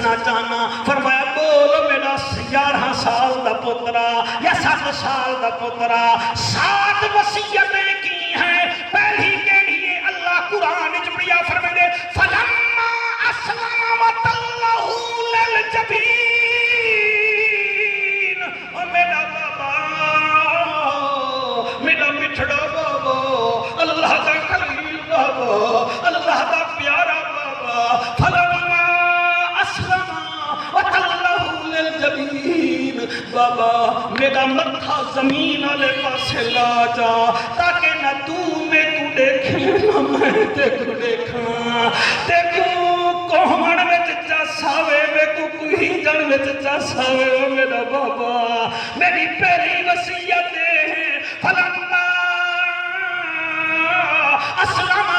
دسنا چاہنا. فرمایا بول میرا 11 سال دا پترا یا 7 سال دا پترا 7 وصیتیں کی ہیں. پہلی کے لیے اللہ قرآن جبریا فرمائے فلما اسلم وتلہ للجبین. اور میرا بابا میرا مٹھڑا بابا اللہ کا خلیل بابا اللہ کا پیارا بابا فلما اسلم وتلہ للجبین. بابا میرا متھا زمین والے پاسے لا جا تاکہ نہ تو میں کو دیکھے نہ میں تے کو دیکھاں. تے کو کوہمن وچ چاساوے میں کو کوئی جن وچ چاساوے. او میرا بابا میری پہلی وصیت ہے فلما اسلم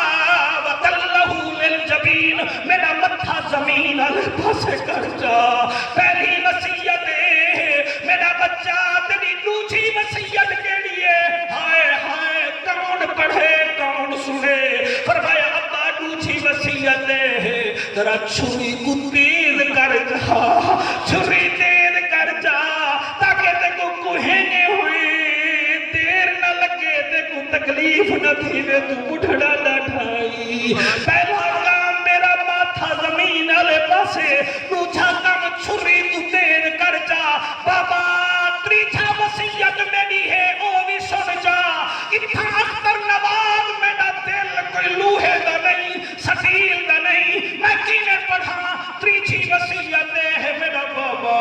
وتلہ للجبین. میرا متھا زمین والے پاسے کر جا. پہلی وصیت ہے میرا بچہ. تیری دوسری وصیت کے لیے ہائے ہائے کون پڑھے کون سنے. فرمایا ابا دوسری وصیت ہے ذرا چھری کو تیز کر جا چھری تیز کر جا تاکہ تے کو کوہنے ہوئے دیر نہ لگے تے کو تکلیف نہ تھی میں تو اٹھڑا نہ ڈھائی. پہلا کام میرا ماتھا زمین والے پاسے دوسرا کام چھری تو تیز کر جا. بابا تیسرا وصیت میری ہے او بھی سن جا. اتنا اختر نواز میرا دل کوئی لوہے دا نہیں سٹیل دا نہیں میں کینے پڑھا. تیسری وصیت ہے میرا بابا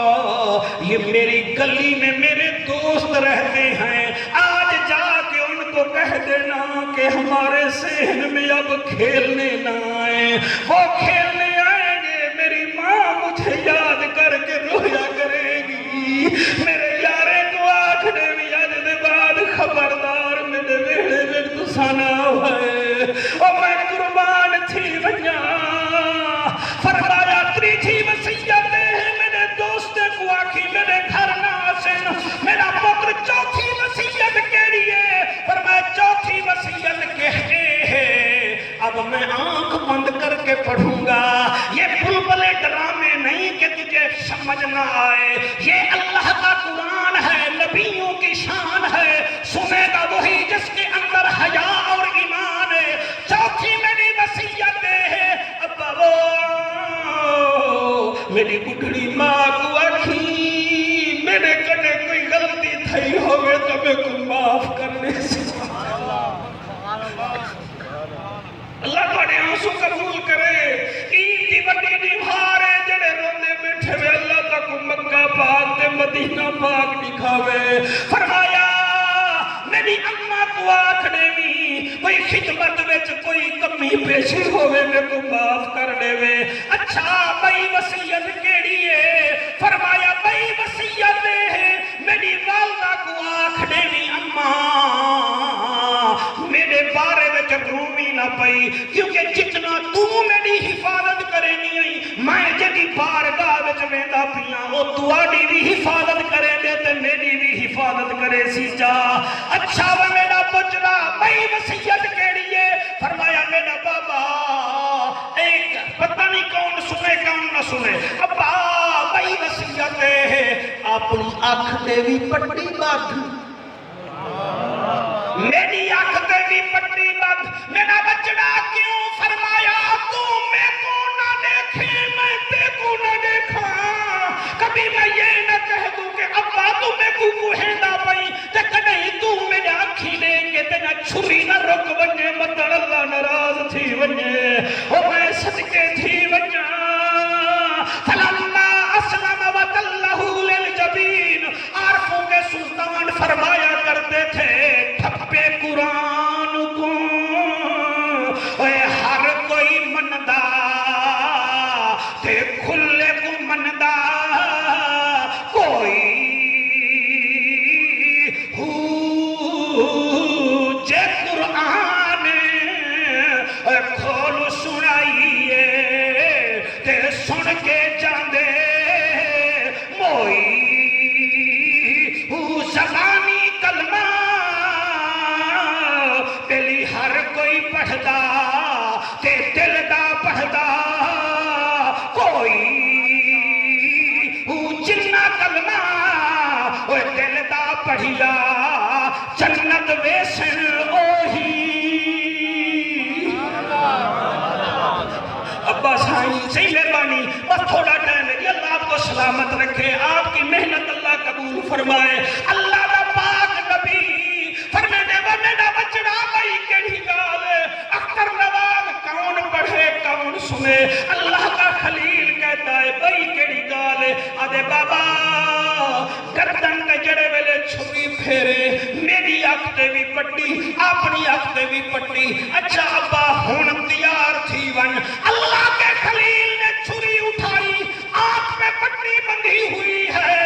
یہ میری گلی میں میرے دوست رہتے ہیں آج جا کے ان کو کہہ دینا کہ ہمارے صحن میں اب کھیلنے نہ آئیں. وہ کھیلنے آئیں گے میری ماں مجھے یاد کر کے رویا کرے گی. میرے یارے کو آکھنے بھی آج دے بعد خبردار میرے ویڑے میں تسانا ہوئے اور میں قربان تھی ونیا. فرمایا تیسری وصیت ہے میرے دوست کو آکھی میرے گھر نہ آسن. میرا پتر چوتھی وصیت کے لیے فرمایا چوتھی وصیت کہتے ہیں اب میں آنکھ بند کر کے پڑھوں گا. یہ بلبلے ڈرامے نہیں کہ تجھے سمجھ نہ آئے. یہ اللہ کا قرآن ہے نبیوں کی شان ہے. سنے گا وہی جس کے اندر حیا اور ایمان ہے. چوتھی میری وصیت ہے ابا وہ میری بڑھڑی ماں کو آکھی میرے کنے کوئی غلطی تھی ہوگے تو میں کو معاف کرنے سے. اللہ بڑے آنسو قبول کرے. عید دی بڑی دیوار ہے جڑے روندے بیٹھے ہوئے اللہ تک مکہ پاک تے مدینہ پاک دکھاوے. فرمایا میری اماں کو آکھنے بھی کوئی خدمت وچ کوئی کمی پیشی ہوئے میں کو معاف کر دے وے. اچھا بھائی وصیت کیڑی ہے. فرمایا بھائی وصیت ہے میری والدہ کو آکھنے بھی اماں میرے بارے وچ رومی نہ پئی کیونکہ جتنا تو میری حفاظت کرے نہیں میں جدی بارگاہ وچ ویندا پیاں او تواڈی بھی حفاظت کرے دے تے میری بھی حفاظت کرے سی جا. اچھا وہ میرا پچھلا بھائی وصیت کیڑی ہے. فرمایا میرا بابا ایک پتہ نہیں کون سنے کون نہ سنے ابا بھائی وصیت ہے اپنی آنکھ تے بھی پٹی بات میری آنکھ تے بھی پٹی بات. میرا بچڑا کیوں. فرمایا تو میں کو نہ دیکھے میں تے کو نہ دیکھا. کبھی میں یہ نہ کہہ دوں کہ ابا تو میں کو کوہندہ پئی تے کدی تو میرے آنکھی دے کے تے نہ چھری نہ رک ونجے مطلب اللہ ناراض تھی ونجے او میں صدقے تھی ونجا. فلما اسلم وتلہ للجبین. عارفوں کے سلطان فرمایا کرتے تھے ٹھپے قرآن کو اے ہر کوئی مندہ تے کھلے کو مندہ کوئی جے قرآن کھول سنائیے تے سن کے جاندے موئی زبانی کلمہ دلی ہر کوئی پڑھدا تے دل دا پڑھدا کوئی ویسن اوہی ابا سائیں سی مہربانی بس تھوڑا ٹائم ہے اللہ آپ کو سلامت رکھے آپ کی محنت اللہ قبول فرمائے اللہ دا پاک نبی فرمینے وہ میرا بچڑا بھائی کیڑی گال اختر نواب کون پڑھے کون سنے اللہ کا خلیل کہتا ہے بھائی کیڑی گال آدھے بابا گردن کے جڑے ویلے چھری پھیرے میری آنکھتے بھی پٹی اپنی آنکھتے بھی پٹی اچھا ابا ہون تیار تھی ون اللہ کے خلیل نے چھری اٹھائی آنکھ میں پٹی بندھی ہوئی ہے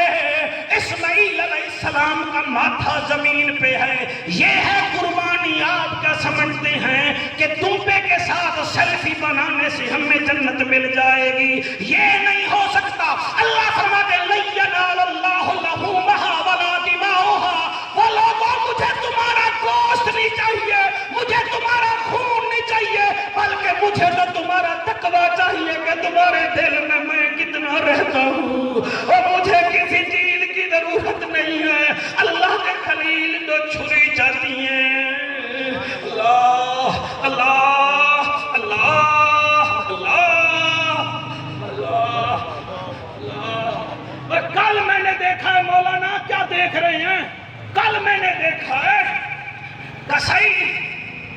اسماعیل علیہ السلام کا ماتھا زمین پہ ہے یہ ہے قربانی آپ کیا سمجھتے ہیں کہ تمبے کے ساتھ سیلفی بنانے سے ہمیں جنت مل جائے گی یہ نہیں ہو سکتا اللہ فرماتے لَيَنَالَ اللَّهُ لَحُومَهَا وَلَا دِمَاؤُهَا وہ لوگوں مجھے تمہارا گوشت نہیں چاہیے مجھے تمہارا خون نہیں چاہیے بلکہ مجھے تو تمہارا تقویٰ چاہیے کہ تمہارے دل میں کتنا رہتا ہوں اور مجھے کسی چیز کی ضرورت نہیں ہے اللہ کے خلیل تو چھری چاہتی ہیں اللہ اللہ اللہ اللہ اللہ کل میں نے دیکھا ہے مولانا کیا دیکھ رہے ہیں کل میں نے دیکھا ہے کسائی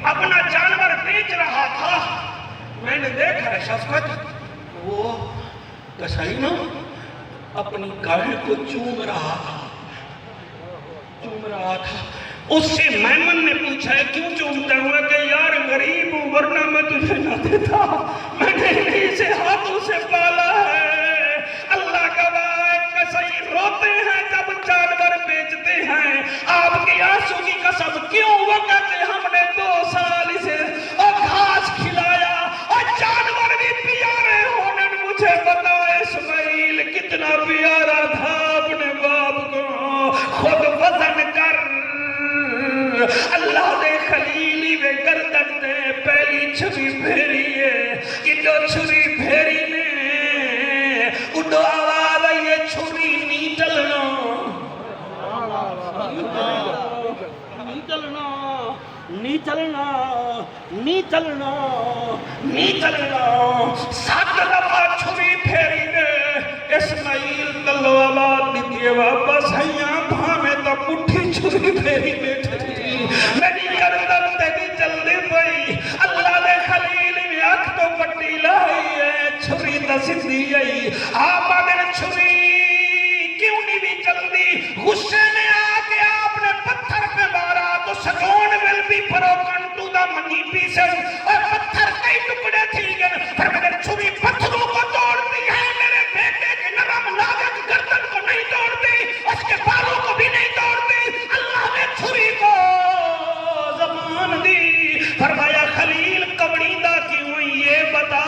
اپنا جانور بیچ رہا تھا میں نے دیکھا ہے شفقت وہ کسائی نا اپنی گائے کو چوم رہا تھا اس سے میمن نے پوچھا ہے کیوں چومتا ہوں کہ یار غریب ہوں ورنہ میں تجھے نہ دیتا میں نے انہیں سے ہاتھوں سے پالا ہے اللہ گواہ کسائی روتے ہیں جب جانور بیچتے ہیں آپ کی آنسو کی قسم کیوں وہ کہتے ہم نے 2 سال اسے اور گھاس کھلایا اور جانور بھی پیارے ہونے مجھے بتا اسماعیل کتنا پیارا تھا اپنے باپ کو خود وزن کر اللہ دے خلیلی میں گردن دے پہلی چھری پھیری ہے کہ جو چھری پھیری نے اڈو آواز یہ چھری نہیں چلنا نہیں چلنا نہیں چلنا نہیں چلنا نہیں چلنا 7 دفعہ چھری پھیری نے اسماعیل تلوالات دیئے واپس ہیاں بھامے تا پٹھی چھری پھیری بیٹھے میری گردن تے بھی جلدی پئی اللہ دے خلیل میں اکھ تو پٹی لائی ہے چھری تا سدھی آئی آپ اگر چھری کیوں نہیں بھی جلدی غصے میں آ کے آپ نے پتھر پہ مارا تو stone will be broken to the many pieces اور پتھر کئی ٹکڑے تھی گئے پھر مگر چھری پتھروں کو توڑتی ہے میرے بیٹے کے نرم نازک گردن کو نہیں توڑتی اس کے بالوں کو بھی نہیں توڑتی اللہ نے چھری کو زبان دی فرمایا خلیل کبڑیدہ کیوں یہ بتا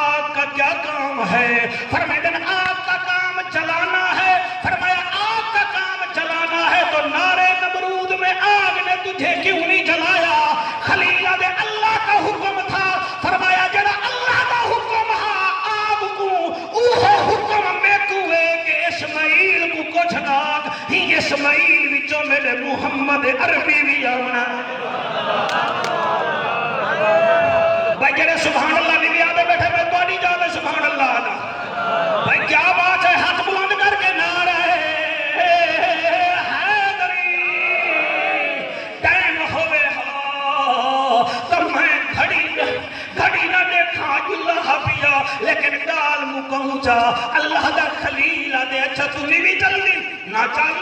آگ کا کیا کام ہے فرمایا آگ کا کام جلانا ہے فرمایا آگ کا کام جلانا ہے تو نارے نمرود میں آگ نے تجھے کیوں نہیں جلایا خلیلہ دے اللہ کا حکم تھا فرمایا جڑا اللہ کا حکم ہاں آگ کو اوہ حکم میں کوئے کہ اسماعیل کو کچھ ناک ہی اسماعیل وچوں میرے محمد عربی بھی آونا بھائی جڑے سبحان اللہ نہیں بھی آدھے بیٹھے میں تو نہیں جانے سبحان اللہ آدھا بھائی کیا بات ہے ہاتھ بلند کر کے نعرہ حیدری ٹائم ہوئے ہاں تب میں گھڑی نہ دیکھا اللہ پیا لیکن ڈال مکہوچا اللہ دا خلیل آدھے اچھا تو نہیں بھی جلدی نہ چل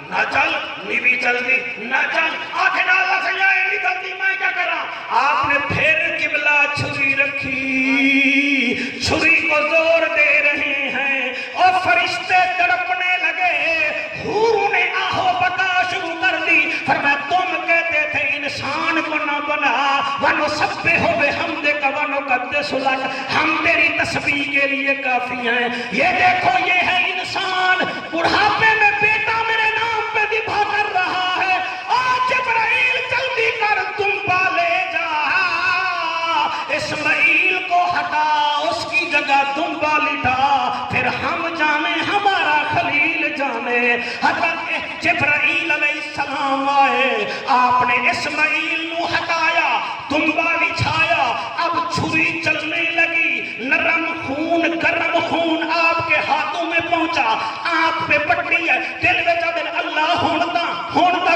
نہ چل نہیں بھی جلدی نہ چل آنکھیں نہ اللہ سے جائے نہیں جلدی میں کیا کرا آپ نے پھر قبلہ چھری رکھی چھری کو زور دے رہے ہیں اور فرشتے تڑپنے لگے حوروں نے آہو بکا شروع کر دی فرمایا تم کہتے تھے انسان کو نہ بنا وَنُسَبِّحُ بِحَمْدِكَ وَنُقَدِّسُ لَكَ ہم تیری تسبیح کے لیے کافی ہیں یہ دیکھو یہ ہے انسان بڑھاپے میں بیٹا میرے نام پہ دبا کر رہا ہے آج جبرائیل جلدی کر دنبا لے جا اسماعیل کو ہٹا اس کی جگہ دنبا لٹا پھر ہم جانے ہمارا خلیل جانے حضرت جبرائیل علیہ السلام آئے، آپ نے اسماعیل نو ہٹایا، تنبا بچھایا، اب چھری چلنے لگی، نرم خون گرم خون آپ کے ہاتھوں میں پہنچا، آپ پہ پٹی ہے، دل میں جب اللہ ہوندا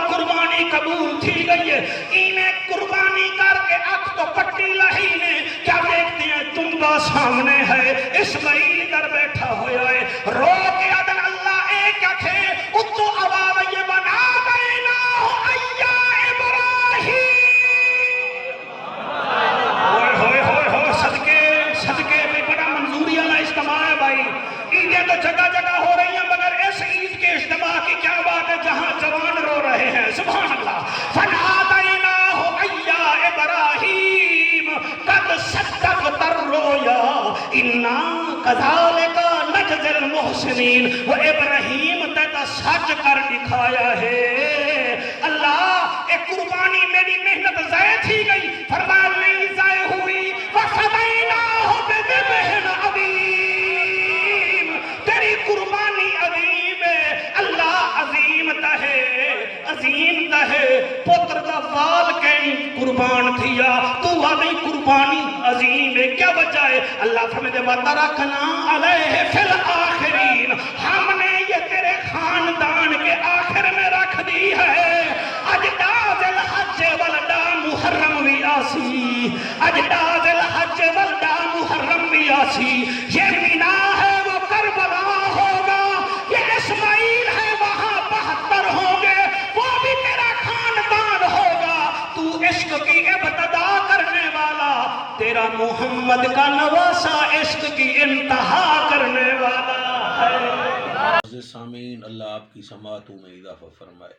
قربانی قبول تھی گئی ہے، انہیں قربانی کر کے اب تو پٹی لہی نے کیا دیکھتے ہیں تنبا سامنے ہے، اسماعیل در بیٹھا ہوا ہے، رو کے ادن اللہ ایک اکھے اتو آواز یہ بنا دینا ایا ابراہیم، صدقے میں بڑا منظوری والا اجتماع ہے بھائی، عیدیں تو جگہ جگہ ہو رہی ہیں مگر اس عید کے اجتماع کی کیا بات ہے جہاں جوان رو رہے ہیں، سبحان اللہ۔ فنادیناہ ایا ابراہیم قد صدقت الرؤیا انا کذالک نجزی المحسنین، وہ ابراہیم تیتا سچ کر دکھایا ہے، اللہ ایک قربانی میری محنت ضائع تھی گئی، فرمایا نہیں ضائع ہوئی، وَفَدَيْنَاهُ بِذِبْحٍ عَظِيمٍ، تیری قربانی عظیم ہے، اللہ عظیم تہے پتر دا وال کہیں قربان تھیا، تو آدھیں قربانی عظیم ہے، کیا وجہ ہے؟ اللہ فرمائے وَتَرَكْنَا عَلَيْهِ فِي الْآخِرِينَ، ہم نے یہ تیرے خاندان کے آخر میں رکھ دی ہے، اجداد الحج والدہ محرم بھی آسی، اجداد الحج والدہ محرم بھی آسی، یہ مینا ہے وہ کربلا ہوگا، یہ اسماعیل ہے وہاں 72 ہوں گے، وہ بھی تیرا خاندان ہوگا، تو عشق کی ابتدا کرنے والا، تیرا محمد کا نواسا عشق کی انتہا کرنے والا ہے۔ سامعین اللہ آپ کی سماعتوں میں اضافہ فرمائے۔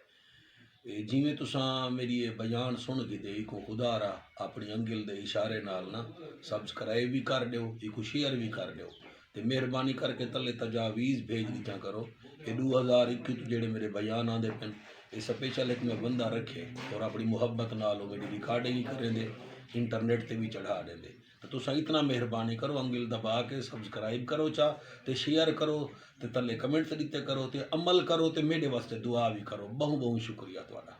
جی میں تساں میری یہ بیان سن کے دے کو خدا را اپنی انگل دے اشارے نال نا سبسکرائب بھی کر دیو، ایک شیئر بھی کر دیو، تے مہربانی کر کے تلے تجاویز بھیج دیتا کرو کہ 2021 جڑے میرے بیان آندے پن یہ سپیشل ایک میں بندہ رکھے اور اپنی محبت نالو میری ریکارڈنگ کریں دے، انٹرنیٹ تے بھی چڑھا دیں دے، تو تساں اتنا مہربانی کرو انگل دبا کے سبسکرائب کرو چاہ تے شیئر کرو تے تلے کمنٹ دیتے کرو تے عمل کرو تے میرے واسطے دعا بھی کرو، بہت بہت شکریہ تواڈا۔